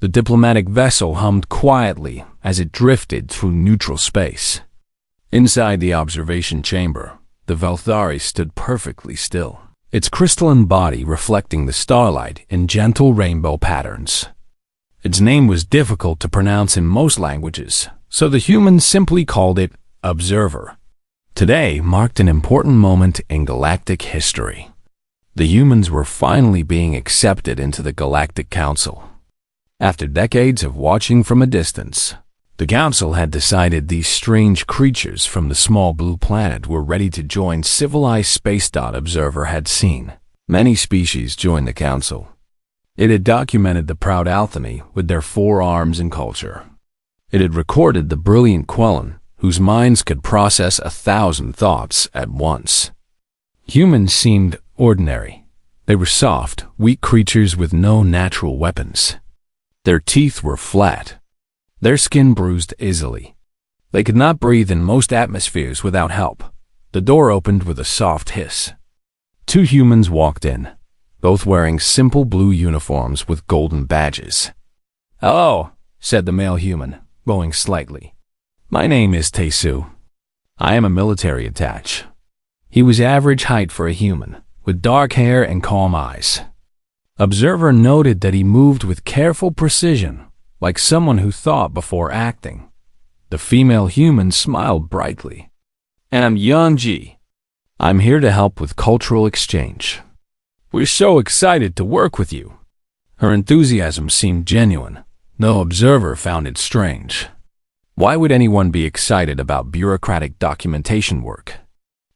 The diplomatic vessel hummed quietly as it drifted through neutral space. Inside the observation chamber, the Valthari stood perfectly still, its crystalline body reflecting the starlight in gentle rainbow patterns. Its name was difficult to pronounce in most languages, so the humans simply called it Observer. Today marked an important moment in galactic history. The humans were finally being accepted into the Galactic Council. After decades of watching from a distance, the Council had decided these strange creatures from the small blue planet were ready to join civilized space. Observer had seen many species join the Council. It had documented the proud alchemy with their 4 arms and culture. It had recorded the brilliant Quellen, whose minds could process 1,000 thoughts at once. Humans seemed ordinary. They were soft, weak creatures with no natural weapons. Their teeth were flat. Their skin bruised easily. They could not breathe in most atmospheres without help. The door opened with a soft hiss. 2 humans walked in, both wearing simple blue uniforms with golden badges. "Hello," said the male human, bowing slightly. "My name is Taesu. I am a military attaché." He was average height for a human, with dark hair and calm eyes. Observer noted that he moved with careful precision, like someone who thought before acting. The female human smiled brightly. "I'm Yeonji. I'm here to help with cultural exchange. We're so excited to work with you." Her enthusiasm seemed genuine. No observer found it strange. Why would anyone be excited about bureaucratic documentation work?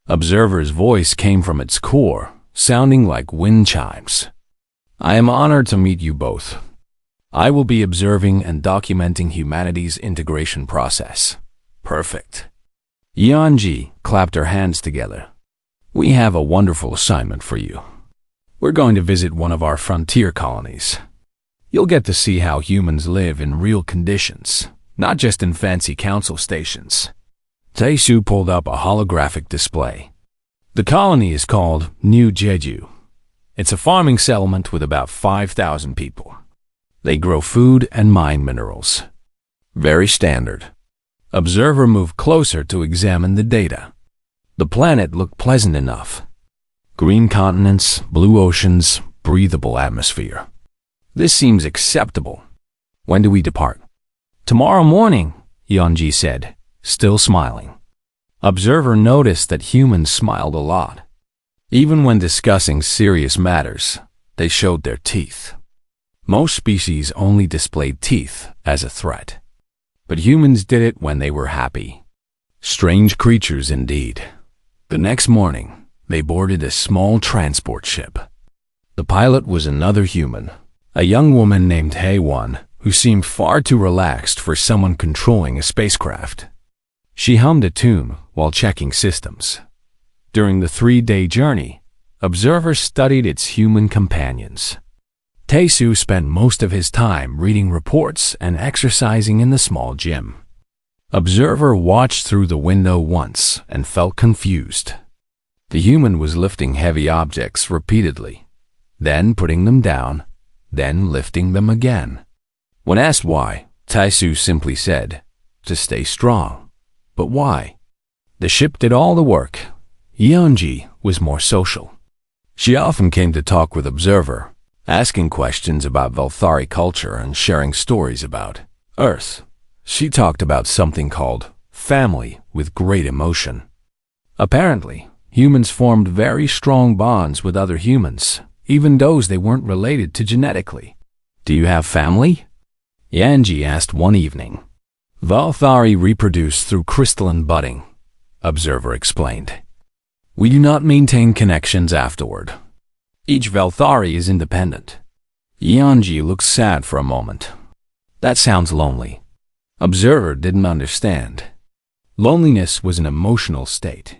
Observer's voice came from its core, sounding like wind chimes. "I am honored to meet you both. I will be observing and documenting humanity's integration process." "Perfect." Yeonji clapped her hands together. "We have a wonderful assignment for you. We're going to visit one of our frontier colonies. You'll get to see how humans live in real conditions, not just in fancy council stations." Taesu pulled up a holographic display. The colony is called New Jeju. It's a farming settlement with about 5,000 people. They grow food and mine minerals. Very standard. Observer moved closer to examine the data. The planet looked pleasant enough. Green continents, blue oceans, breathable atmosphere. This seems acceptable. When do we depart? "Tomorrow morning," Yeonji said, still smiling. Observer noticed that humans smiled a lot. Even when discussing serious matters, they showed their teeth. Most species only displayed teeth as a threat. But humans did it when they were happy. Strange creatures indeed. The next morning, they boarded a small transport ship. The pilot was another human, a young woman named Haewon, who seemed far too relaxed for someone controlling a spacecraft. She hummed a tune while checking systems. During the 3-day journey, observers studied its human companions. Taesu spent most of his time reading reports and exercising in the small gym. Observer watched through the window once and felt confused. The human was lifting heavy objects repeatedly, then putting them down, then lifting them again. When asked why, Taesu simply said, "To stay strong." But why? The ship did all the work. Yeonji was more social. She often came to talk with Observer, asking questions about Valthari culture and sharing stories about Earth. She talked about something called family with great emotion. Apparently, humans formed very strong bonds with other humans, even those they weren't related to genetically. "Do you have family?" Yeonji asked one evening. "Valthari reproduce through crystalline budding," Observer explained. "We do not maintain connections afterward. Each Valthari is independent." Yeonji looked sad for a moment. "That sounds lonely." Observer didn't understand. Loneliness was an emotional state.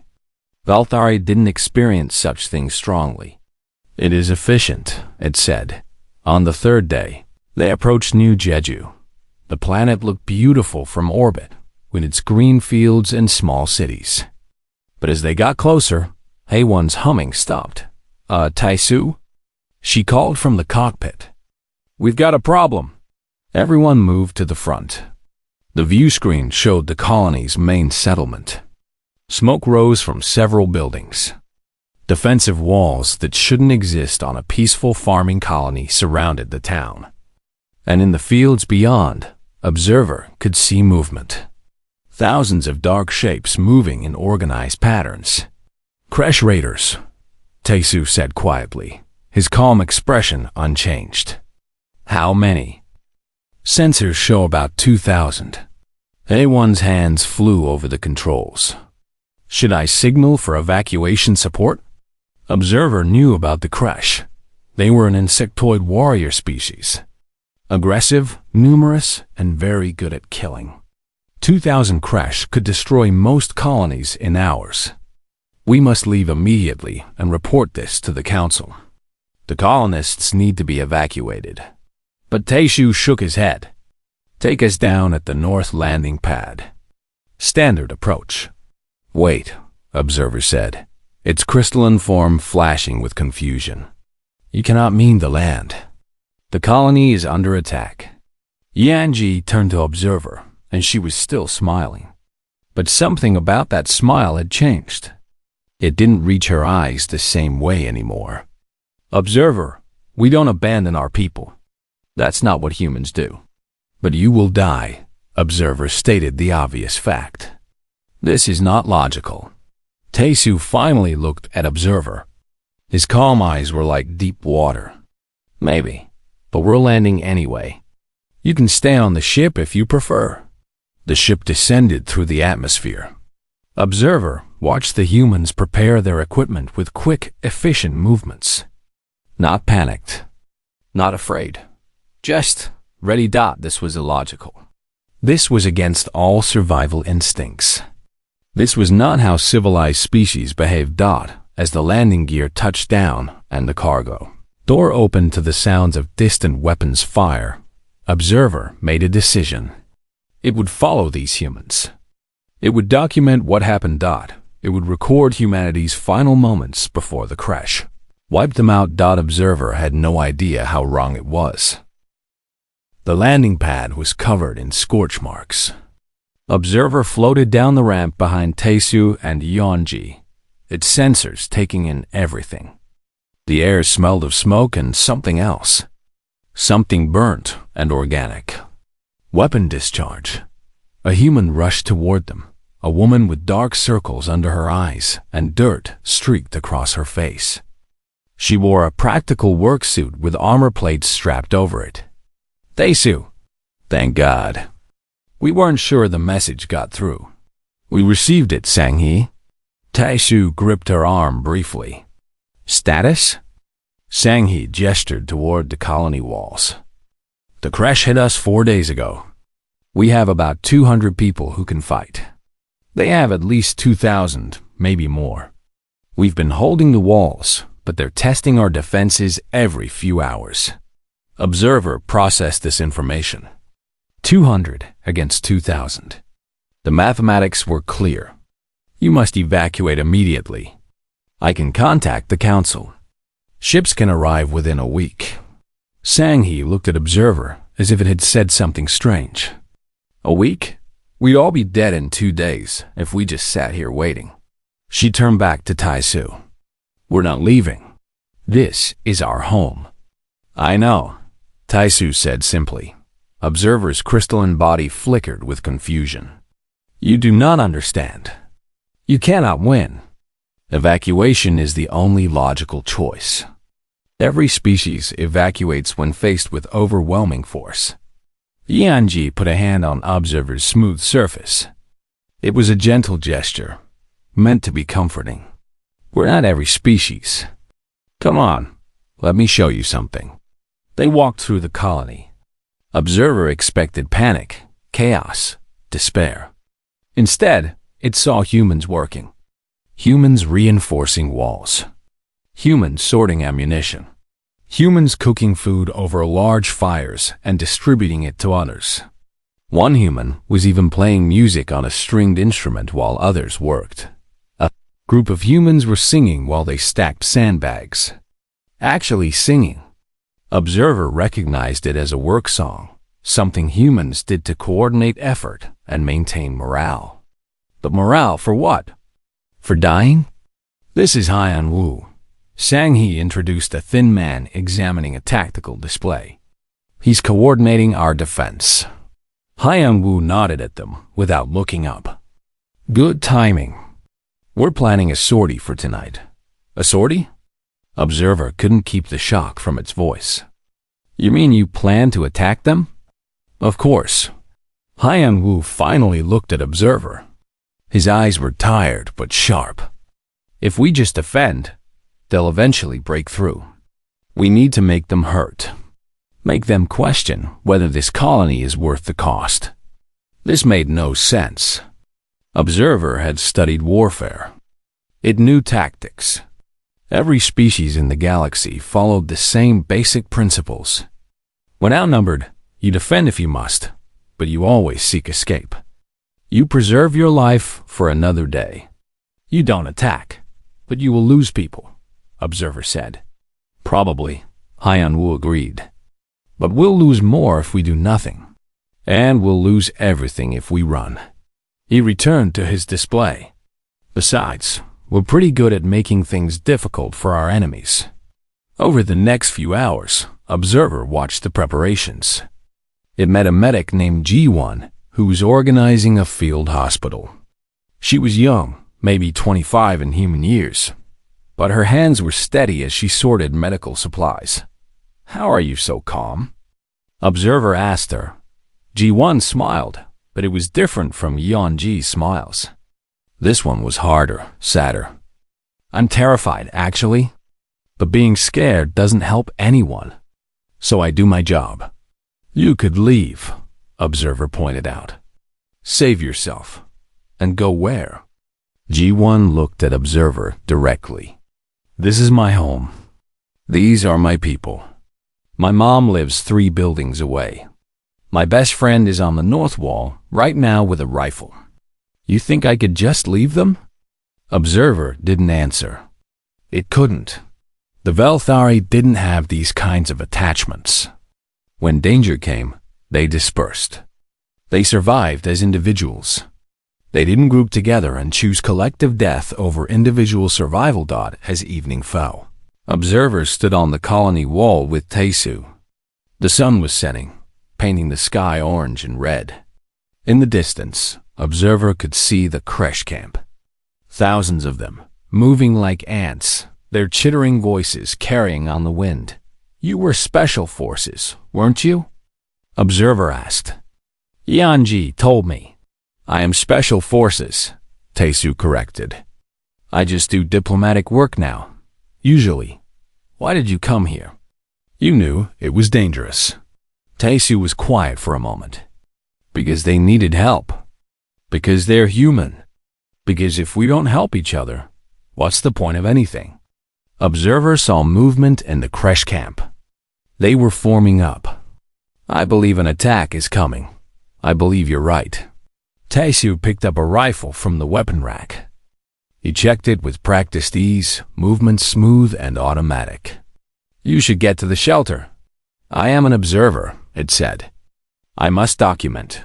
Valthari didn't experience such things strongly. "It is efficient," it said. On the 3rd day, they approached New Jeju. The planet looked beautiful from orbit, with its green fields and small cities. But as they got closer, Haewon's humming stopped. Taesu?" She called from the cockpit. "We've got a problem." Everyone moved to the front. The view screen showed the colony's main settlement. Smoke rose from several buildings. Defensive walls that shouldn't exist on a peaceful farming colony surrounded the town. And in the fields beyond, Observer could see movement. Thousands of dark shapes moving in organized patterns. "Crash raiders," Taisu said quietly, his calm expression unchanged. "How many?" "Sensors show about 2,000. A1's hands flew over the controls. "Should I signal for evacuation support?" Observer knew about the crash. They were an insectoid warrior species. Aggressive, numerous, and very good at killing. 2,000 crash could destroy most colonies in hours. "We must leave immediately and report this to the council. The colonists need to be evacuated." But Taishu shook his head. "Take us down at the north landing pad. Standard approach." "Wait," Observer said, its crystalline form flashing with confusion. "You cannot mean the land. The colony is under attack." Yanji turned to Observer, and she was still smiling. But something about that smile had changed. It didn't reach her eyes the same way anymore. "Observer, we don't abandon our people. That's not what humans do." "But you will die," Observer stated the obvious fact. "This is not logical." Taisu finally looked at Observer. His calm eyes were like deep water. "Maybe, but we're landing anyway. You can stay on the ship if you prefer." The ship descended through the atmosphere. Observer watched the humans prepare their equipment with quick, efficient movements. Not panicked. Not afraid. Just ready. This was illogical. This was against all survival instincts. This was not how civilized species behaved. As the landing gear touched down and the cargo door opened to the sounds of distant weapons fire, Observer made a decision. It would follow these humans. It would document what happened. It would record humanity's final moments before the crash. Wipe them out. Observer had no idea how wrong it was. The landing pad was covered in scorch marks. Observer floated down the ramp behind Taisu and Yonji, its sensors taking in everything. The air smelled of smoke and something else. Something burnt and organic. Weapon discharge. A human rushed toward them, a woman with dark circles under her eyes and dirt streaked across her face. She wore a practical work suit with armor plates strapped over it. "Taisu." "Thank God. We weren't sure the message got through." "We received it, Sanghi." Taisu gripped her arm briefly. "Status?" Sanghi gestured toward the colony walls. "The crash hit us 4 days ago. We have about 200 people who can fight. They have at least 2,000, maybe more. We've been holding the walls, but they're testing our defenses every few hours." Observer processed this information. 200 against 2,000. The mathematics were clear. "You must evacuate immediately. I can contact the council. Ships can arrive within a week." Sanghi looked at Observer as if it had said something strange. "A week? We'd all be dead in 2 days if we just sat here waiting." She turned back to Taisu. "We're not leaving. This is our home." "I know," Taisu said simply. Observer's crystalline body flickered with confusion. "You do not understand. You cannot win. Evacuation is the only logical choice. Every species evacuates when faced with overwhelming force." Yanji put a hand on Observer's smooth surface. It was a gentle gesture, meant to be comforting. "We're not every species. Come on, let me show you something." They walked through the colony. Observer expected panic, chaos, despair. Instead, it saw humans working. Humans reinforcing walls. Humans sorting ammunition. Humans cooking food over large fires and distributing it to others. One human was even playing music on a stringed instrument while others worked. A group of humans were singing while they stacked sandbags. Actually singing. Observer recognized it as a work song, something humans did to coordinate effort and maintain morale. But morale for what? For dying? This is Haiyan Wu. Sang He introduced a thin man examining a tactical display. He's coordinating our defense. Haiyan Wu nodded at them without looking up. Good timing. We're planning a sortie for tonight. A sortie? Observer couldn't keep the shock from its voice. You mean you plan to attack them? Of course. Haiyan Wu finally looked at Observer. His eyes were tired but sharp. If we just defend, they'll eventually break through. We need to make them hurt. Make them question whether this colony is worth the cost. This made no sense. Observer had studied warfare. It knew tactics. Every species in the galaxy followed the same basic principles. When outnumbered, you defend if you must, but you always seek escape. You preserve your life for another day. You don't attack, but you will lose people, Observer said. Probably, Haiyan Wu agreed. But we'll lose more if we do nothing. And we'll lose everything if we run. He returned to his display. Besides, we're pretty good at making things difficult for our enemies. Over the next few hours, Observer watched the preparations. It met a medic named G1 who was organizing a field hospital. She was young, maybe 25 in human years, but her hands were steady as she sorted medical supplies. How are you so calm? Observer asked her. G1 smiled, but it was different from Yeonji's smiles. This one was harder, sadder. I'm terrified, actually. But being scared doesn't help anyone. So I do my job. You could leave, Observer pointed out. Save yourself. And go where? G1 looked at Observer directly. This is my home. These are my people. My mom lives 3 buildings away. My best friend is on the north wall right now with a rifle. You think I could just leave them? Observer didn't answer. It couldn't. The Velthari didn't have these kinds of attachments. When danger came, they dispersed. They survived as individuals. They didn't group together and choose collective death over individual survival. As evening fell, Observer stood on the colony wall with Taesu. The sun was setting, painting the sky orange and red. In the distance, Observer could see the creche camp. Thousands of them, moving like ants, their chittering voices carrying on the wind. You were special forces, weren't you? Observer asked. Yeonji told me. I am special forces, Taesu corrected. I just do diplomatic work now, usually. Why did you come here? You knew it was dangerous. Taesu was quiet for a moment. Because they needed help. Because they're human. Because if we don't help each other, what's the point of anything? Observer saw movement in the creche camp. They were forming up. I believe an attack is coming. I believe you're right. Taesu picked up a rifle from the weapon rack. He checked it with practiced ease, movement smooth and automatic. You should get to the shelter. I am an observer, it said. I must document.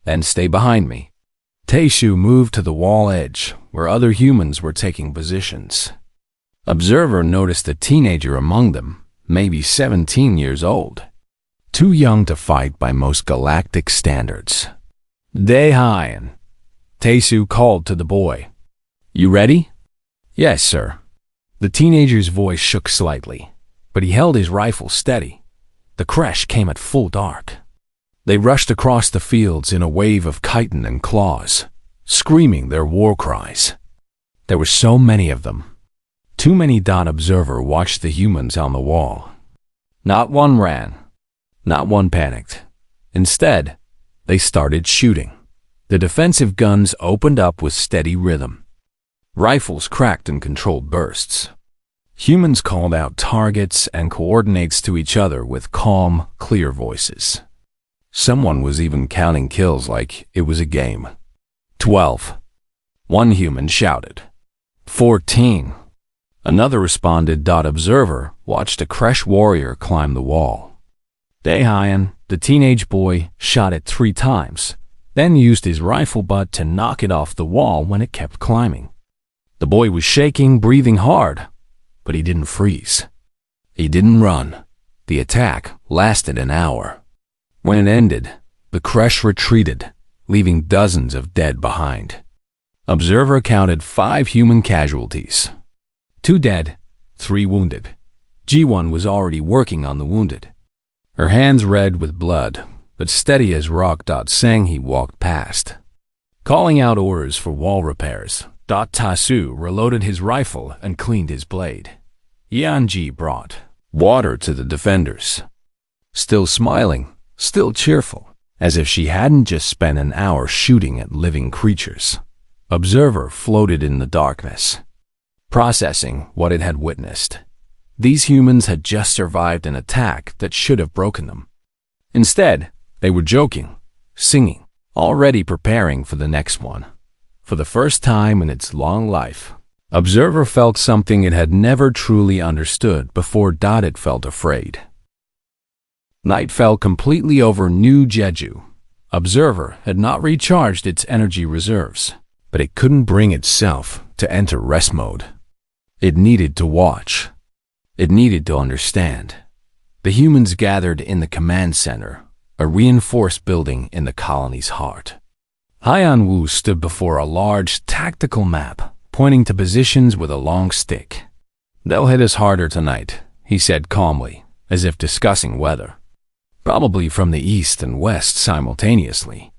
Then stay behind me. Taesu moved to the wall edge, where other humans were taking positions. Observer noticed a teenager among them, maybe 17 years old. Too young to fight by most galactic standards. Daehyun, Taesu called to the boy. You ready? Yes, sir. The teenager's voice shook slightly, but he held his rifle steady. The creche came at full dark. They rushed across the fields in a wave of chitin and claws, screaming their war cries. There were so many of them. Too many. Observer watched the humans on the wall. Not one ran. Not one panicked. Instead, they started shooting. The defensive guns opened up with steady rhythm. Rifles cracked in controlled bursts. Humans called out targets and coordinates to each other with calm, clear voices. Someone was even counting kills like it was a game. 12. One human shouted. 14. Another responded. Observer watched a creche warrior climb the wall. Daehyun, the teenage boy, shot it 3 times, then used his rifle butt to knock it off the wall when it kept climbing. The boy was shaking, breathing hard, but he didn't freeze. He didn't run. The attack lasted an hour. When it ended, the crash retreated, leaving dozens of dead behind. Observer counted 5 human casualties. 2 dead, 3 wounded. Ji-won was already working on the wounded. Her hands red with blood, but steady as rock. Sang-hee walked past. Calling out orders for wall repairs, Tae-soo reloaded his rifle and cleaned his blade. Yeon-ji brought water to the defenders. Still smiling, still cheerful, as if she hadn't just spent an hour shooting at living creatures. Observer floated in the darkness, processing what it had witnessed. These humans had just survived an attack that should have broken them. Instead, they were joking, singing, already preparing for the next one. For the first time in its long life, Observer felt something it had never truly understood before. It felt afraid. Night fell completely over New Jeju. Observer had not recharged its energy reserves, but it couldn't bring itself to enter rest mode. It needed to watch. It needed to understand. The humans gathered in the command center, a reinforced building in the colony's heart. Hyun-woo stood before a large tactical map, pointing to positions with a long stick. "They'll hit us harder tonight," he said calmly, as if discussing weather. "Probably from the east and west simultaneously.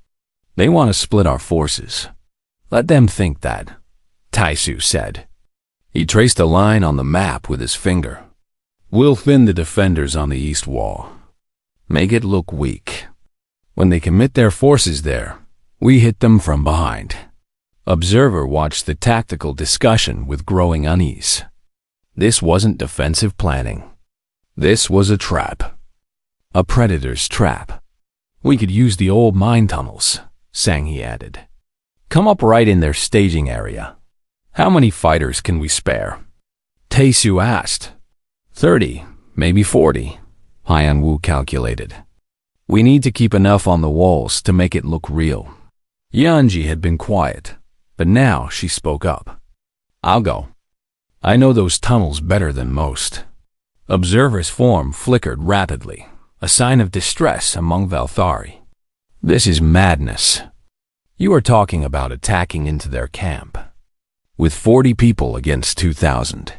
They want to split our forces. Let them think that," Tae-soo said. He traced a line on the map with his finger. "We'll thin the defenders on the east wall. Make it look weak. When they commit their forces there, we hit them from behind." Observer watched the tactical discussion with growing unease. This wasn't defensive planning. This was a trap. A predator's trap. "We could use the old mine tunnels," Sang-hee added. "Come up right in their staging area. How many fighters can we spare?" Tae-soo asked. 30, maybe 40, Hyun-woo calculated. "We need to keep enough on the walls to make it look real." Yeon-ji had been quiet, but now she spoke up. "I'll go. I know those tunnels better than most." Observer's form flickered rapidly, a sign of distress among Valthari. "This is madness. You are talking about attacking into their camp, with 40 people against 2,000.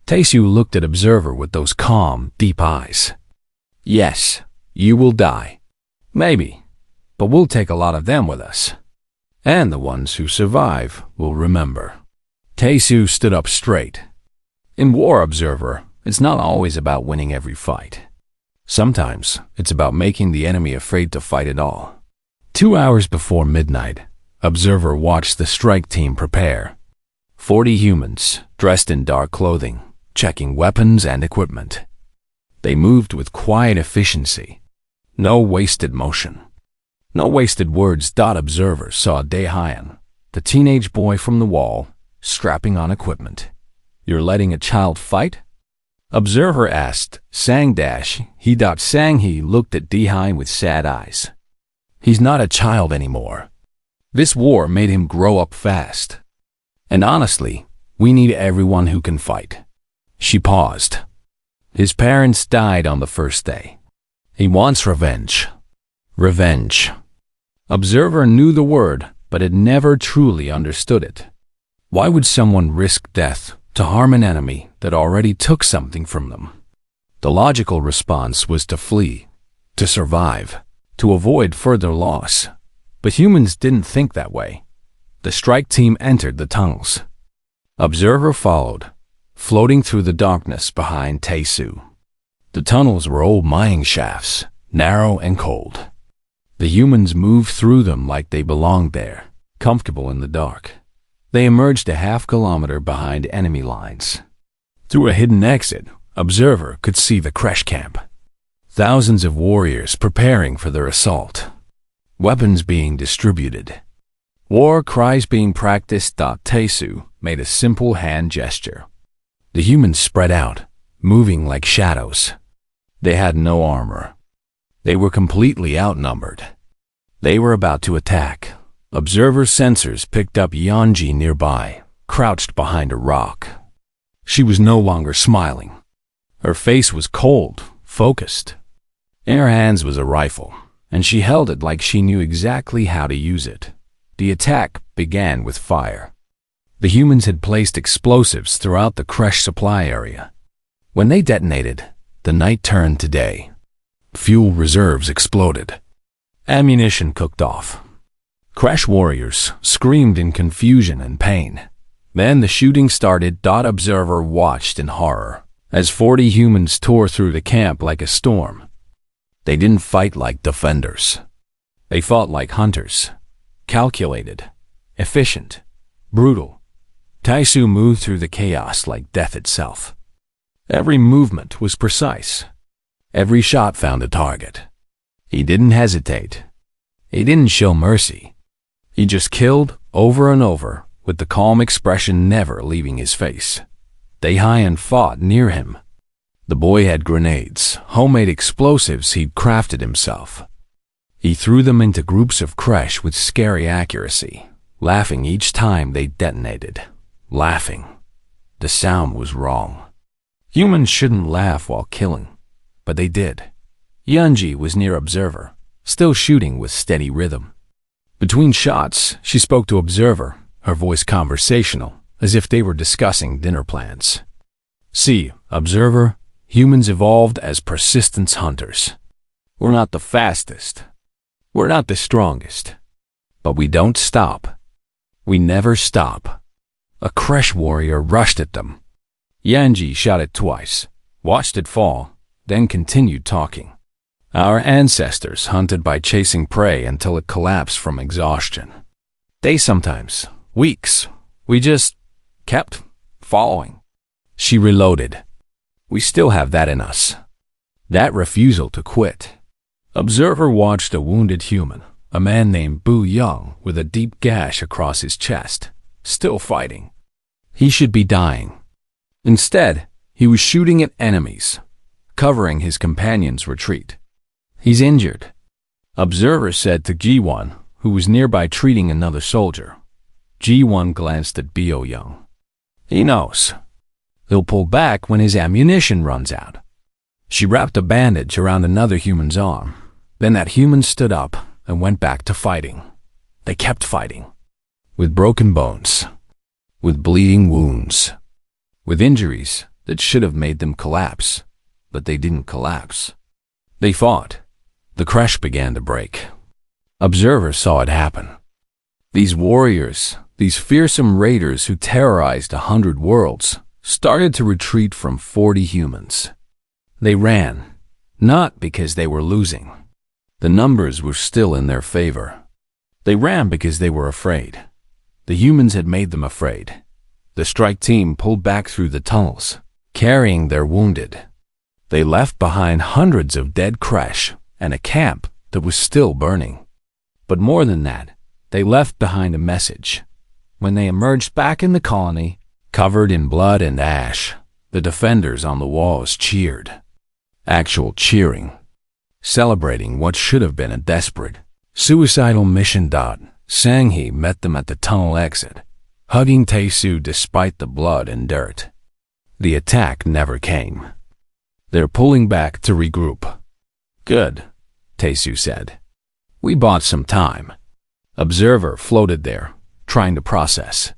Tae-soo looked at Observer with those calm, deep eyes. "Yes, you will die. Maybe, but we'll take a lot of them with us. And the ones who survive will remember." Tae-soo stood up straight. "In war, Observer, it's not always about winning every fight. Sometimes it's about making the enemy afraid to fight at all." 2 hours before midnight, Observer watched the strike team prepare. 40 humans, dressed in dark clothing, checking weapons and equipment. They moved with quiet efficiency. No wasted motion. No wasted words. Observer saw Daehyun, the teenage boy from the wall, strapping on equipment. "You're letting a child fight?" Observer asked. Sang-hee looked at Daehyun with sad eyes. "He's not a child anymore. This war made him grow up fast. And honestly, we need everyone who can fight." She paused. "His parents died on the first day. He wants revenge." Revenge. Observer knew the word, but had never truly understood it. Why would someone risk death to harm an enemy that already took something from them? The logical response was to flee, to survive, to avoid further loss. But humans didn't think that way. The strike team entered the tunnels. Observer followed, floating through the darkness behind Tae-soo. The tunnels were old mining shafts, narrow and cold. The humans moved through them like they belonged there, comfortable in the dark. They emerged a half-kilometer behind enemy lines. Through a hidden exit, Observer could see the crash camp. Thousands of warriors preparing for their assault. Weapons being distributed. War cries being practiced. Tae-soo made a simple hand gesture. The humans spread out, moving like shadows. They had no armor. They were completely outnumbered. They were about to attack. Observer sensors picked up Yanji nearby, crouched behind a rock. She was no longer smiling. Her face was cold, focused. In her hands was a rifle, and she held it like she knew exactly how to use it. The attack began with fire. The humans had placed explosives throughout the crash supply area. When they detonated, the night turned to day. Fuel reserves exploded. Ammunition cooked off. Crash warriors screamed in confusion and pain. Then the shooting started. Observer watched in horror as 40 humans tore through the camp like a storm. They didn't fight like defenders. They fought like hunters. Calculated, efficient, brutal. Taisu moved through the chaos like death itself. Every movement was precise. Every shot found a target. He didn't hesitate. He didn't show mercy. He just killed over and over, with the calm expression never leaving his face. Daehyun fought near him. The boy had grenades, homemade explosives he'd crafted himself. He threw them into groups of crash with scary accuracy, laughing each time they detonated. Laughing. The sound was wrong. Humans shouldn't laugh while killing, but they did. Yanji was near Observer, still shooting with steady rhythm. Between shots, she spoke to Observer, her voice conversational, as if they were discussing dinner plans. See, Observer, humans evolved as persistence hunters. We're not the fastest. We're not the strongest. But we don't stop. We never stop. A crash warrior rushed at them. Yanji shot it twice, watched it fall, then continued talking. Our ancestors hunted by chasing prey until it collapsed from exhaustion. Days sometimes, weeks. We just kept following. She reloaded. We still have that in us. That refusal to quit. Observer watched a wounded human, a man named Bu Young with a deep gash across his chest, still fighting. He should be dying. Instead, he was shooting at enemies, covering his companion's retreat. He's injured. Observer said to Ji-won, who was nearby treating another soldier. Ji-won glanced at Bo Young. He knows. He'll pull back when his ammunition runs out. She wrapped a bandage around another human's arm. Then that human stood up and went back to fighting. They kept fighting. With broken bones. With bleeding wounds. With injuries that should have made them collapse. But they didn't collapse. They fought. The crash began to break. Observer saw it happen. These warriors, these fearsome raiders who terrorized 100 worlds, started to retreat from 40 humans. They ran, not because they were losing. The numbers were still in their favor. They ran because they were afraid. The humans had made them afraid. The strike team pulled back through the tunnels, carrying their wounded. They left behind hundreds of dead crash and a camp that was still burning. But more than that, they left behind a message. When they emerged back in the colony, covered in blood and ash, the defenders on the walls cheered. Actual cheering. Celebrating what should have been a desperate, suicidal mission. Sang-hee met them at the tunnel exit, hugging Tae-soo despite the blood and dirt. The attack never came. They're pulling back to regroup. Good, Tae-soo said. We bought some time. Observer floated there, trying to process.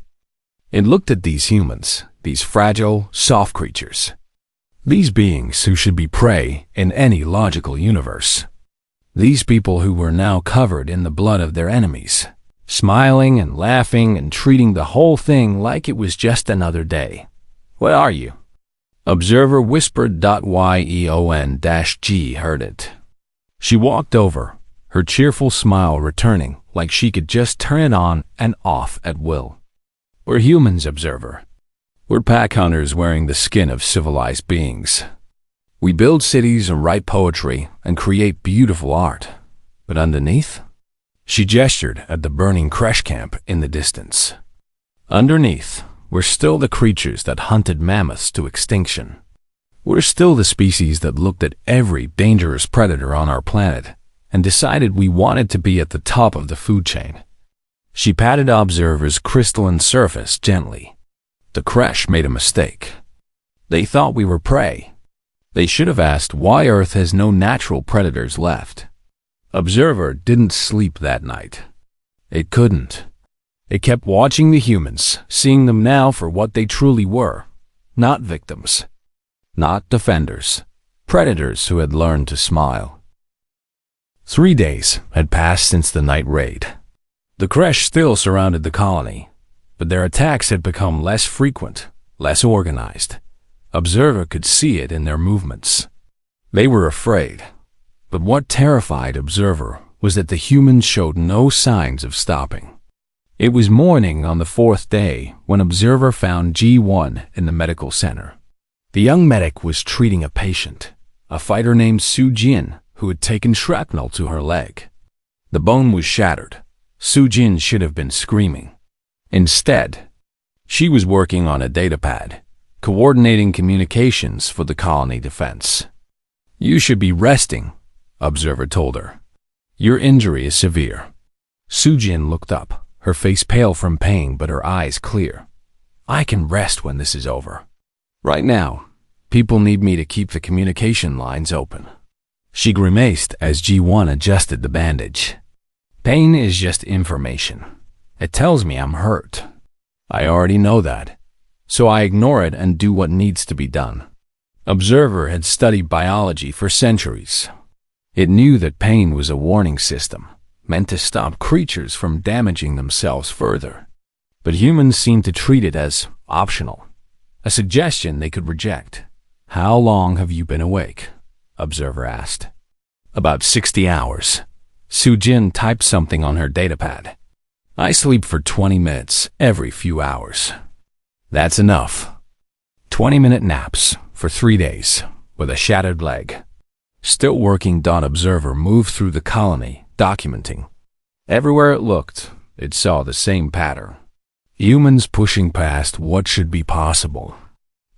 It looked at these humans, these fragile, soft creatures. These beings who should be prey in any logical universe. These people who were now covered in the blood of their enemies, smiling and laughing and treating the whole thing like it was just another day. Where are you? Observer whispered. Yeon-G heard it. She walked over, her cheerful smile returning like she could just turn it on and off at will. We're humans, Observer. We're pack hunters wearing the skin of civilized beings. We build cities and write poetry and create beautiful art. But underneath? She gestured at the burning crash camp in the distance. Underneath were still the creatures that hunted mammoths to extinction. We're still the species that looked at every dangerous predator on our planet and decided we wanted to be at the top of the food chain. She patted Observer's crystalline surface gently. The creche made a mistake. They thought we were prey. They should have asked why Earth has no natural predators left. Observer didn't sleep that night. It couldn't. It kept watching the humans, seeing them now for what they truly were. Not victims. Not defenders. Predators who had learned to smile. 3 days had passed since the night raid. The creche still surrounded the colony, but their attacks had become less frequent, less organized. Observer could see it in their movements. They were afraid, but what terrified Observer was that the humans showed no signs of stopping. It was morning on the 4th day when Observer found G1 in the medical center. The young medic was treating a patient, a fighter named Su Jin, who had taken shrapnel to her leg. The bone was shattered. Su Jin should have been screaming. Instead, she was working on a datapad, coordinating communications for the colony defense. "You should be resting," Observer told her. "Your injury is severe." Su Jin looked up, her face pale from pain but her eyes clear. "I can rest when this is over. Right now, people need me to keep the communication lines open." She grimaced as G1 adjusted the bandage. "Pain is just information. It tells me I'm hurt. I already know that, so I ignore it and do what needs to be done." Observer had studied biology for centuries. It knew that pain was a warning system, meant to stop creatures from damaging themselves further. But humans seemed to treat it as optional, a suggestion they could reject. "How long have you been awake?" Observer asked. "About 60 hours. Su Jin typed something on her datapad. "I sleep for 20 minutes every few hours." "That's enough." 20-minute naps for 3 days with a shattered leg. Still working, Observer moved through the colony, documenting. Everywhere it looked, it saw the same pattern. Humans pushing past what should be possible.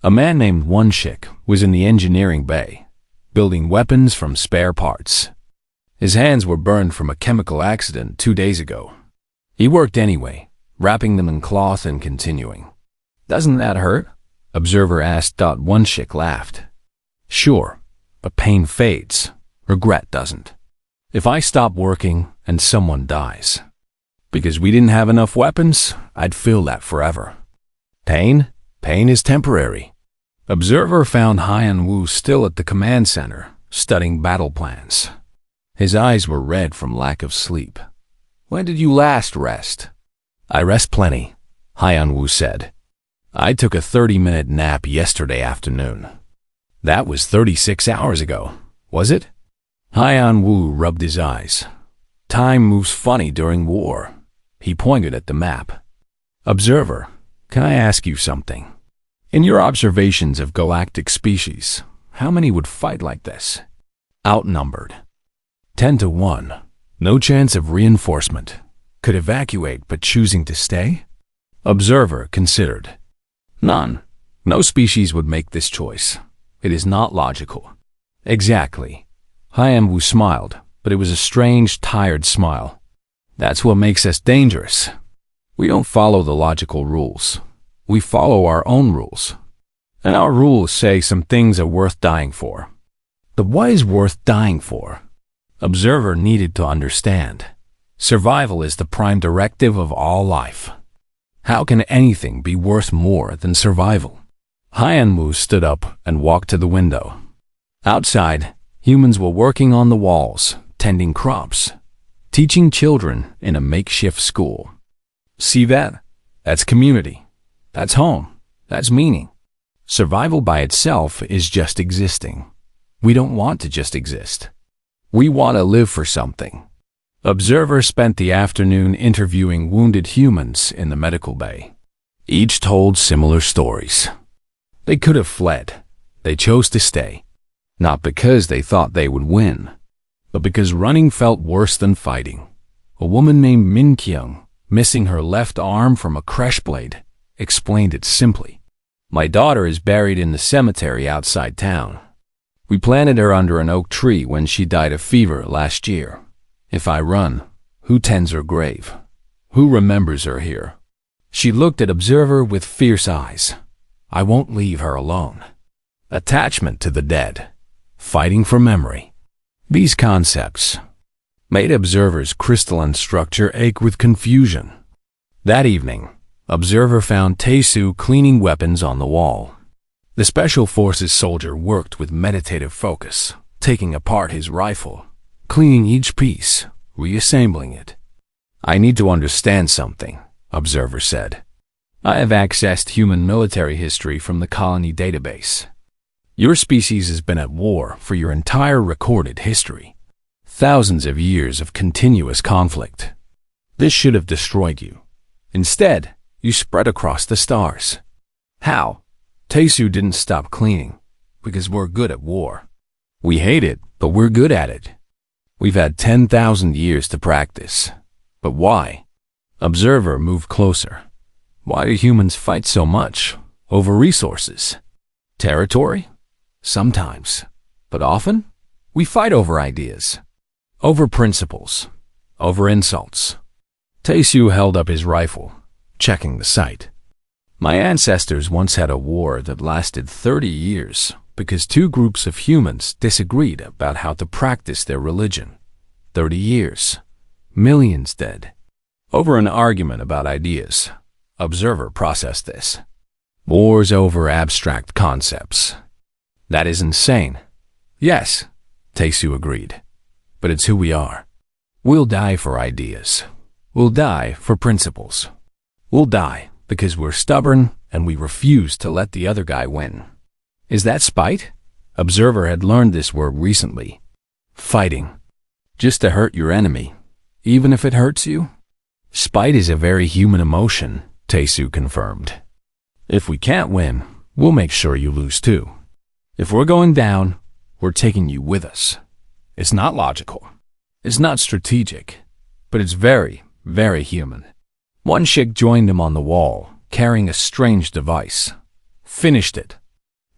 A man named Wonshik was in the engineering bay, building weapons from spare parts. His hands were burned from a chemical accident 2 days ago. He worked anyway, wrapping them in cloth and continuing. "Doesn't that hurt?" Observer asked. Wonshik laughed. "Sure, but pain fades. Regret doesn't. If I stop working and someone dies because we didn't have enough weapons, I'd feel that forever. Pain is temporary." Observer found Haiyan Wu still at the command center, studying battle plans. His eyes were red from lack of sleep. "When did you last rest?" "I rest plenty," Haiyan Wu said. "I took a 30-minute nap yesterday afternoon." "That was 36 hours ago, was it?" Haiyan Wu rubbed his eyes. "Time moves funny during war." He pointed at the map. "Observer, can I ask you something? In your observations of galactic species, how many would fight like this?" "Outnumbered. 10 to 1. No chance of reinforcement. Could evacuate but choosing to stay?" Observer considered. "None. No species would make this choice. It is not logical." "Exactly." Haiyan Wu smiled, but it was a strange, tired smile. "That's what makes us dangerous. We don't follow the logical rules. We follow our own rules. And our rules say some things are worth dying for." But what is worth dying for? Observer needed to understand. Survival is the prime directive of all life. How can anything be worth more than survival? Haiyan Wu stood up and walked to the window. Outside, humans were working on the walls, tending crops, teaching children in a makeshift school. "See that? That's community. That's home. That's meaning. Survival by itself is just existing. We don't want to just exist. We want to live for something." Observer spent the afternoon interviewing wounded humans in the medical bay. Each told similar stories. They could have fled. They chose to stay. Not because they thought they would win, but because running felt worse than fighting. A woman named Min Kyung, missing her left arm from a crash blade, explained it simply. My daughter is buried in the cemetery outside town. We planted her under an oak tree when she died of fever last year. If I run, who tends her grave? Who remembers her here?" She looked at Observer with fierce eyes. "I won't leave her alone." Attachment to the dead. Fighting for memory. These concepts made Observer's crystalline structure ache with confusion. That evening, Observer found Taesu cleaning weapons on the wall. The Special Forces soldier worked with meditative focus, taking apart his rifle, cleaning each piece, reassembling it. "I need to understand something," Observer said. "I have accessed human military history from the colony database. Your species has been at war for your entire recorded history. Thousands of years of continuous conflict. This should have destroyed you. Instead, you spread across the stars. How? Taesu didn't stop cleaning, because we're good at war. We hate it, but we're good at it. We've had 10,000 years to practice. But why?" Observer moved closer. "Why do humans fight so much? Over resources? Territory? Sometimes. But often? We fight over ideas. Over principles. Over insults." Taesu held up his rifle, checking the sight. "My ancestors once had a war that lasted 30 years because two groups of humans disagreed about how to practice their religion. 30 years. Millions dead. Over an argument about ideas." Observer processed this. "Wars over abstract concepts. That is insane." "Yes," Taesu agreed. "But it's who we are. We'll die for ideas. We'll die for principles. We'll die because we're stubborn and we refuse to let the other guy win." "Is that spite?" Observer had learned this word recently. "Fighting. Just to hurt your enemy, even if it hurts you?" "Spite is a very human emotion," Taesu confirmed. "If we can't win, we'll make sure you lose too. If we're going down, we're taking you with us. It's not logical. It's not strategic. But it's very, very human." One Shik joined him on the wall, carrying a strange device. "Finished it,"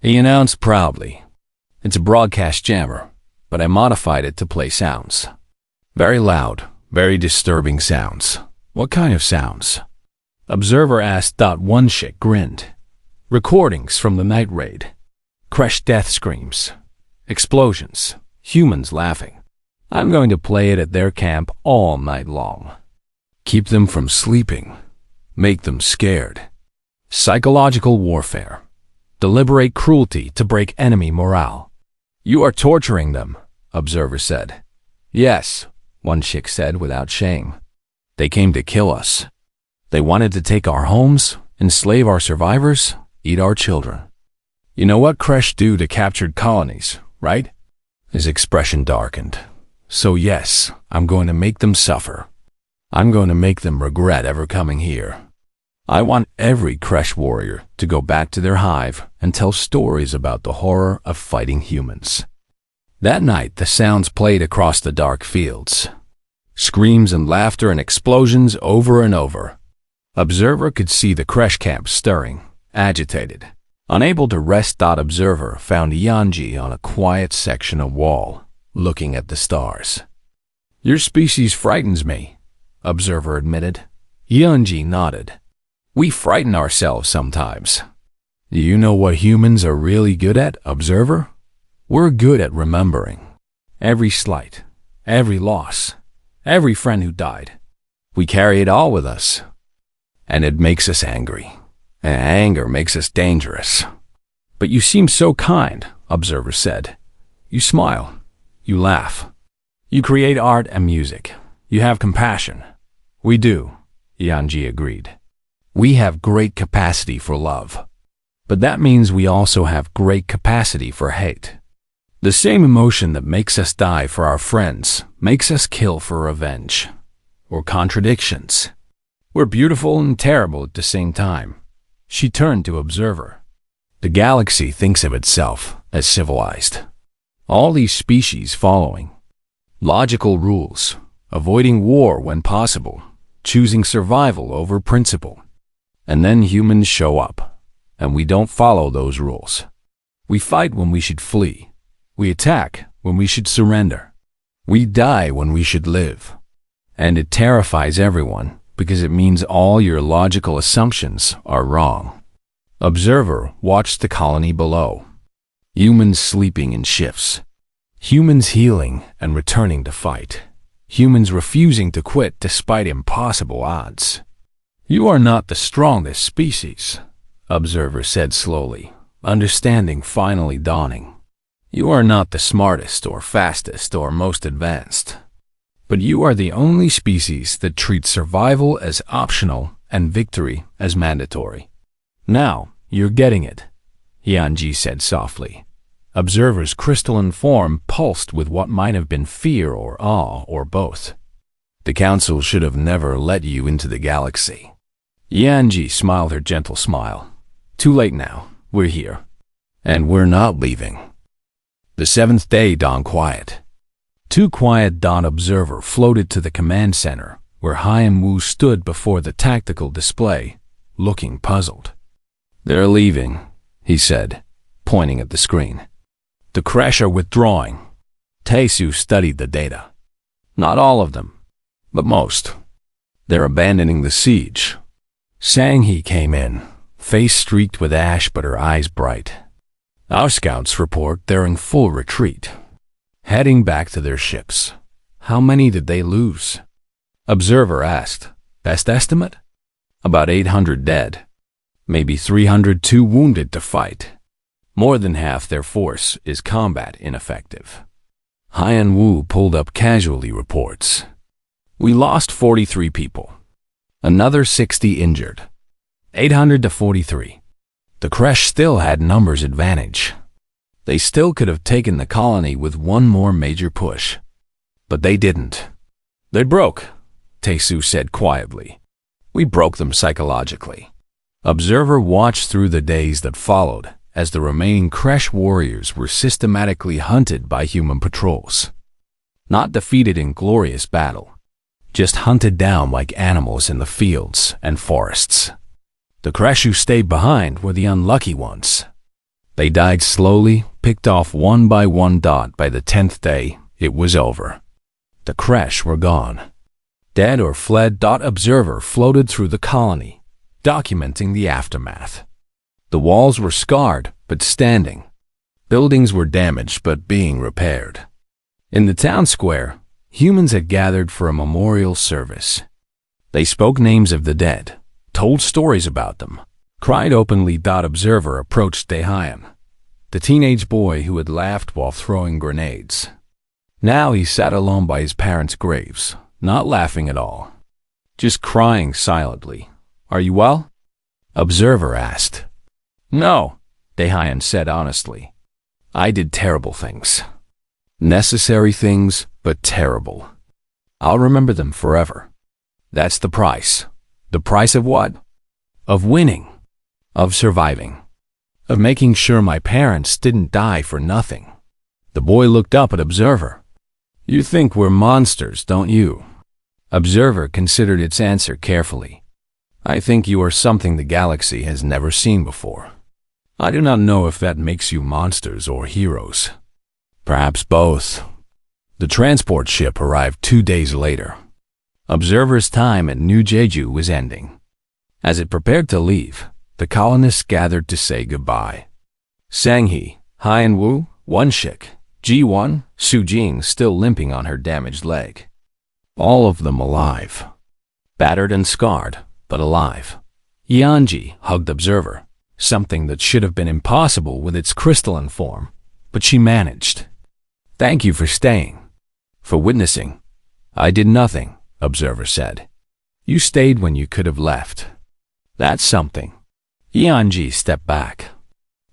he announced proudly. "It's a broadcast jammer, but I modified it to play sounds. Very loud, very disturbing sounds." "What kind of sounds?" Observer asked. One Shik grinned. "Recordings from the night raid. Crushed death screams. Explosions. Humans laughing. I'm going to play it at their camp all night long. Keep them from sleeping. Make them scared. Psychological warfare. Deliberate cruelty to break enemy morale." "You are torturing them," Observer said. "Yes," One Shik said without shame. "They came to kill us. They wanted to take our homes, enslave our survivors, eat our children. You know what Kresh do to captured colonies, right?" His expression darkened. "So yes, I'm going to make them suffer. I'm going to make them regret ever coming here. I want every Kresh warrior to go back to their hive and tell stories about the horror of fighting humans." That night, the sounds played across the dark fields. Screams and laughter and explosions over and over. Observer could see the Kresh camp stirring, agitated. Unable to rest. Observer found Yanji on a quiet section of wall, looking at the stars. "Your species frightens me," Observer admitted. Yanji nodded. "We frighten ourselves sometimes." "Do you know what humans are really good at, Observer? We're good at remembering. Every slight, every loss, every friend who died. We carry it all with us. And it makes us angry. And anger makes us dangerous." "But you seem so kind," Observer said. "You smile. You laugh. You create art and music. You have compassion." "We do," Yanji agreed. "We have great capacity for love. But that means we also have great capacity for hate. The same emotion that makes us die for our friends makes us kill for revenge. Or contradictions. We're beautiful and terrible at the same time." She turned to Observer. "The galaxy thinks of itself as civilized. All these species following logical rules, avoiding war when possible, choosing survival over principle. And then humans show up. and we don't follow those rules. We fight when we should flee. We attack when we should surrender. We die when we should live. And it terrifies everyone because it means all your logical assumptions are wrong. Observer watched the colony below. Humans sleeping in shifts. Humans healing and returning to fight. Humans refusing to quit despite impossible odds. You are not the strongest species, Observer said slowly, understanding finally dawning. You are not the smartest or fastest or most advanced. But you are the only species that treats survival as optional and victory as mandatory. Now, you're getting it, Yanji said softly. Observer's crystalline form pulsed with what might have been fear or awe or both. The council should have never let you into the galaxy. Yanji smiled her gentle smile. Too late now. We're here. And we're not leaving. The seventh day dawned quiet. Too quiet. Observer floated to the command center, where Haiyan Wu stood before the tactical display, looking puzzled. They're leaving, he said, pointing at the screen. The Crash are withdrawing. Taesu studied the data. Not all of them, but most. They're abandoning the siege. Sang-hee came in, face streaked with ash but her eyes bright. Our scouts report they're in full retreat, heading back to their ships. How many did they lose? Observer asked. Best estimate? About 800 dead. Maybe 300 too wounded to fight. More than half their force is combat ineffective. Haiyan Wu pulled up casualty reports. We lost 43 people. Another 60 injured. 800 to 43. The Crash still had numbers advantage. They still could have taken the colony with one more major push. But they didn't. They broke, Taesu said quietly. We broke them psychologically. Observer watched through the days that followed as the remaining Crash warriors were systematically hunted by human patrols. Not defeated in glorious battle, just hunted down like animals in the fields and forests. The Crash who stayed behind were the unlucky ones. They died slowly, picked off one by one. By the 10th day, it was over. The Crash were gone. Dead or fled. Observer floated through the colony, documenting the aftermath. The walls were scarred, but standing. Buildings were damaged, but being repaired. In the town square, humans had gathered for a memorial service. They spoke names of the dead, told stories about them, cried openly. Observer approached Daehyun, the teenage boy who had laughed while throwing grenades. Now he sat alone by his parents' graves, not laughing at all, just crying silently. Are you well? Observer asked. No, Daehyun said honestly. I did terrible things. Necessary things, but terrible. I'll remember them forever. That's the price. The price of what? Of winning. Of surviving. Of making sure my parents didn't die for nothing. The boy looked up at Observer. You think we're monsters, don't you? Observer considered its answer carefully. I think you are something the galaxy has never seen before. I do not know if that makes you monsters or heroes. Perhaps both. The transport ship arrived 2 days later. Observer's time at New Jeju was ending. As it prepared to leave, the colonists gathered to say goodbye. Sang-hee, Haiyan Wu, Wonshik, Ji-won, Su-jing still limping on her damaged leg. All of them alive. Battered and scarred, but alive. Yanji hugged Observer, something that should have been impossible with its crystalline form, but she managed. Thank you for staying. For witnessing. I did nothing, Observer said. You stayed when you could have left. That's something. Yanji stepped back.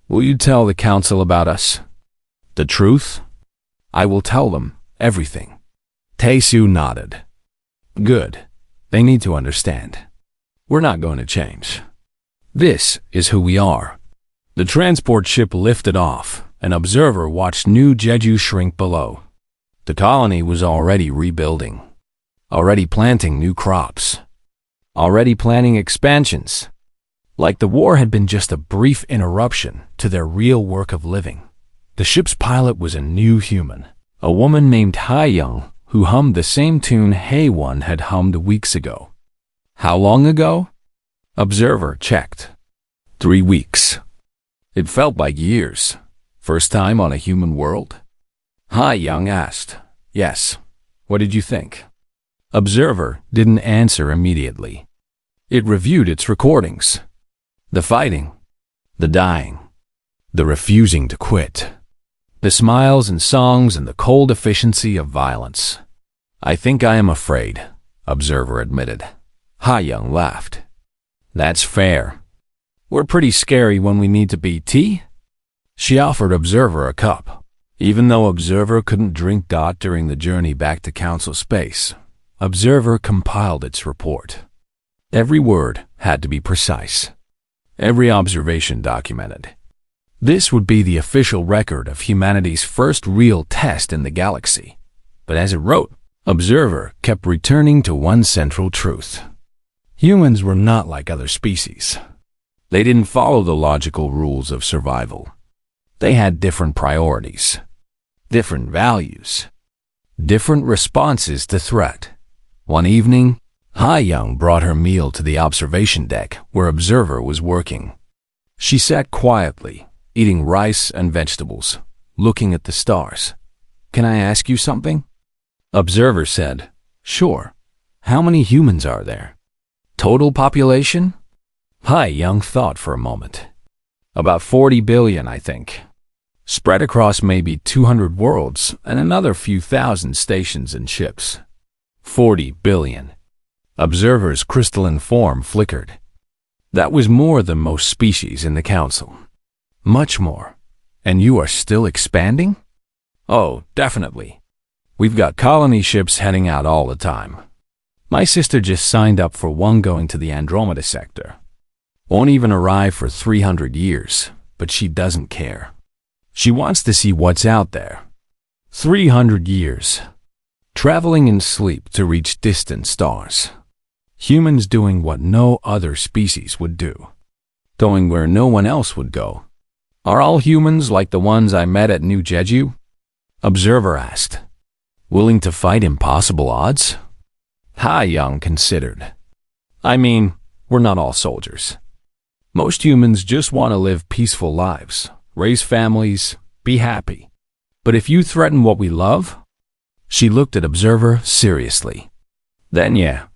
Will you tell the council about us? The truth? I will tell them everything. Taesu nodded. Good. They need to understand. We're not going to change. This is who we are. The transport ship lifted off, and Observer watched New Jeju shrink below. The colony was already rebuilding, already planting new crops, already planning expansions. Like the war had been just a brief interruption to their real work of living. The ship's pilot was a new human, a woman named Hai-Young, who hummed the same tune Hae-Won had hummed weeks ago. How long ago? Observer checked. 3 weeks. It felt like years. First time on a human world? Hai-Young asked. Yes. What did you think? Observer didn't answer immediately. It reviewed its recordings. The fighting, the dying, the refusing to quit, the smiles and songs and the cold efficiency of violence. I think I am afraid, Observer admitted. Hai-Young laughed. That's fair. We're pretty scary when we need to be tea. She offered Observer a cup. Even though Observer couldn't drink during the journey back to Council Space, Observer compiled its report. Every word had to be precise. Every observation documented. This would be the official record of humanity's first real test in the galaxy. But as it wrote, Observer kept returning to one central truth. Humans were not like other species. They didn't follow the logical rules of survival. They had different priorities, different values, different responses to threat. One evening, Hai-Young brought her meal to the observation deck where Observer was working. She sat quietly, eating rice and vegetables, looking at the stars. Can I ask you something? Observer said, Sure. How many humans are there? Total population? Hai-Young thought for a moment. About 40 billion, I think. Spread across maybe 200 worlds and another few thousand stations and ships. 40 billion. Observer's crystalline form flickered. That was more than most species in the Council. Much more. And you are still expanding? Oh, definitely. We've got colony ships heading out all the time. My sister just signed up for one going to the Andromeda sector. Won't even arrive for 300 years, but she doesn't care. She wants to see what's out there. 300 years. Traveling in sleep to reach distant stars. Humans doing what no other species would do. Going where no one else would go. Are all humans like the ones I met at New Jeju? Observer asked. Willing to fight impossible odds? Hai-Young considered. I mean, we're not all soldiers. Most humans just want to live peaceful lives, raise families, be happy. But if you threaten what we love? She looked at Observer seriously. Then yeah,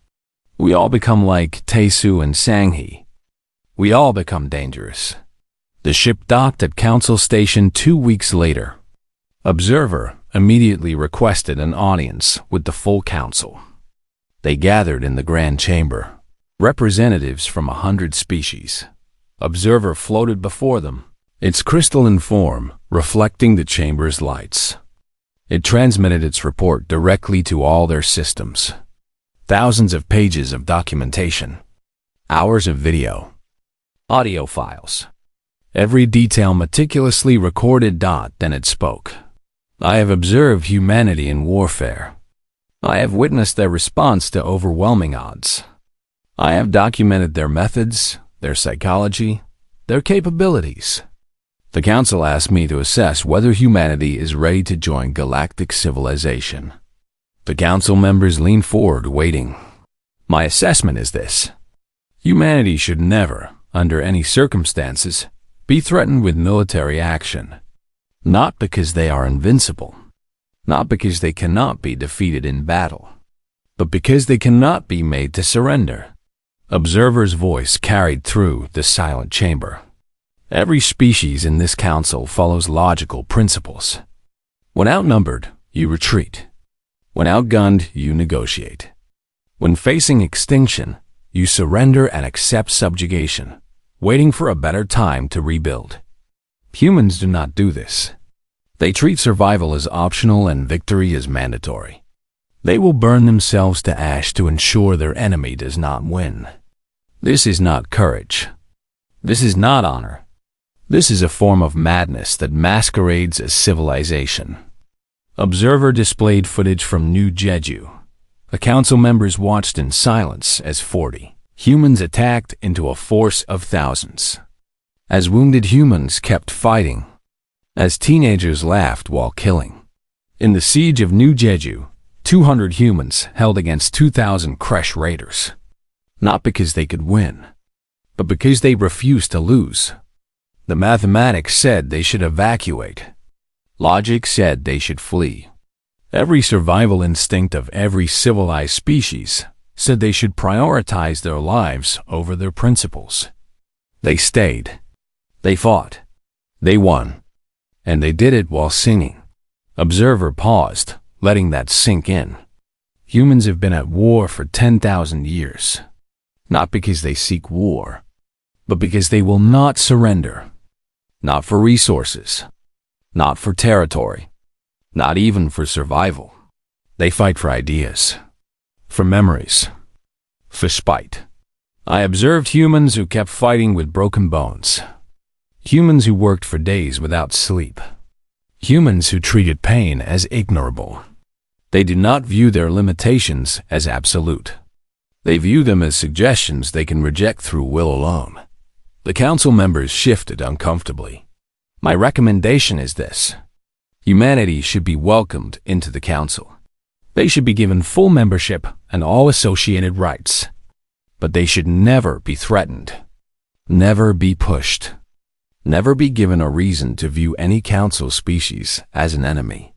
we all become like Taesu and Sang-hee. We all become dangerous. The ship docked at Council Station 2 weeks later. Observer immediately requested an audience with the full council. They gathered in the Grand Chamber, representatives from 100 species. Observer floated before them, its crystalline form reflecting the chamber's lights. It transmitted its report directly to all their systems. Thousands of pages of documentation, hours of video, audio files. Every detail meticulously recorded. Then it spoke. I have observed humanity in warfare. I have witnessed their response to overwhelming odds. I have documented their methods, their psychology, their capabilities. The Council asked me to assess whether humanity is ready to join galactic civilization. The Council members leaned forward, waiting. My assessment is this. Humanity should never, under any circumstances, be threatened with military action. Not because they are invincible. Not because they cannot be defeated in battle. But because they cannot be made to surrender. Observer's voice carried through the silent chamber. Every species in this council follows logical principles. When outnumbered, you retreat. When outgunned, you negotiate. When facing extinction, you surrender and accept subjugation, waiting for a better time to rebuild. Humans do not do this. They treat survival as optional and victory as mandatory. They will burn themselves to ash to ensure their enemy does not win. This is not courage. This is not honor. This is a form of madness that masquerades as civilization. Observer displayed footage from New Jeju. The council members watched in silence as 40 Humans attacked into a force of thousands. As wounded humans kept fighting. As teenagers laughed while killing. In the siege of New Jeju, 200 humans held against 2,000 Kresh raiders. Not because they could win, but because they refused to lose. The mathematics said they should evacuate. Logic said they should flee. Every survival instinct of every civilized species said they should prioritize their lives over their principles. They stayed. They fought. They won. And they did it while singing. Observer paused, letting that sink in. Humans have been at war for 10,000 years. Not because they seek war, but because they will not surrender. Not for resources. Not for territory. Not even for survival. They fight for ideas. For memories. For spite. I observed humans who kept fighting with broken bones. Humans who worked for days without sleep. Humans who treated pain as ignorable. They do not view their limitations as absolute. They view them as suggestions they can reject through will alone. The council members shifted uncomfortably. My recommendation is this. Humanity should be welcomed into the council. They should be given full membership and all associated rights. But they should never be threatened. Never be pushed. Never be given a reason to view any council species as an enemy.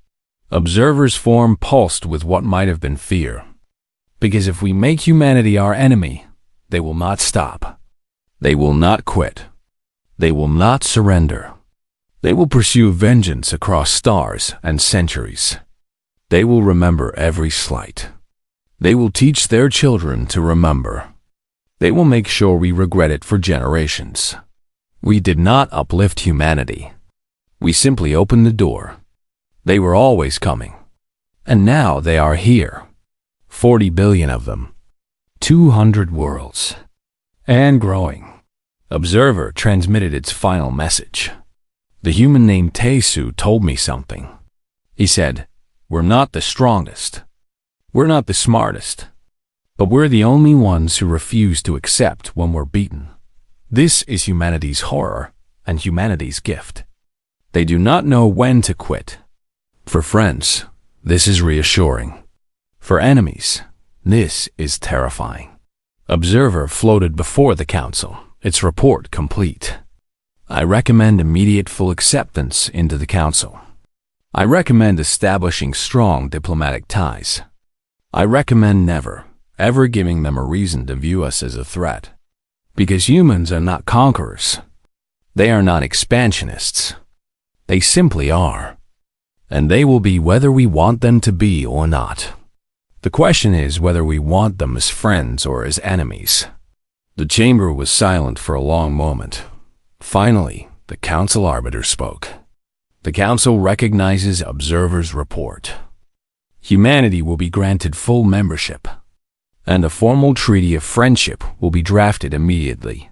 Observers' form pulsed with what might have been fear. Because if we make humanity our enemy, they will not stop. They will not quit. They will not surrender. They will pursue vengeance across stars and centuries. They will remember every slight. They will teach their children to remember. They will make sure we regret it for generations. We did not uplift humanity. We simply opened the door. They were always coming. And now they are here. 40 billion of them. 200 worlds. And growing. Observer transmitted its final message. The human named Taesu told me something. He said, "We're not the strongest. We're not the smartest. But we're the only ones who refuse to accept when we're beaten. This is humanity's horror and humanity's gift. They do not know when to quit. For friends, this is reassuring. For enemies, this is terrifying." Observer floated before the council, its report complete. I recommend immediate full acceptance into the council. I recommend establishing strong diplomatic ties. I recommend never, ever giving them a reason to view us as a threat. Because humans are not conquerors. They are not expansionists. They simply are. And they will be whether we want them to be or not. The question is whether we want them as friends or as enemies. The chamber was silent for a long moment. Finally, the council arbiter spoke. The council recognizes Observer's report. Humanity will be granted full membership, and a formal treaty of friendship will be drafted immediately.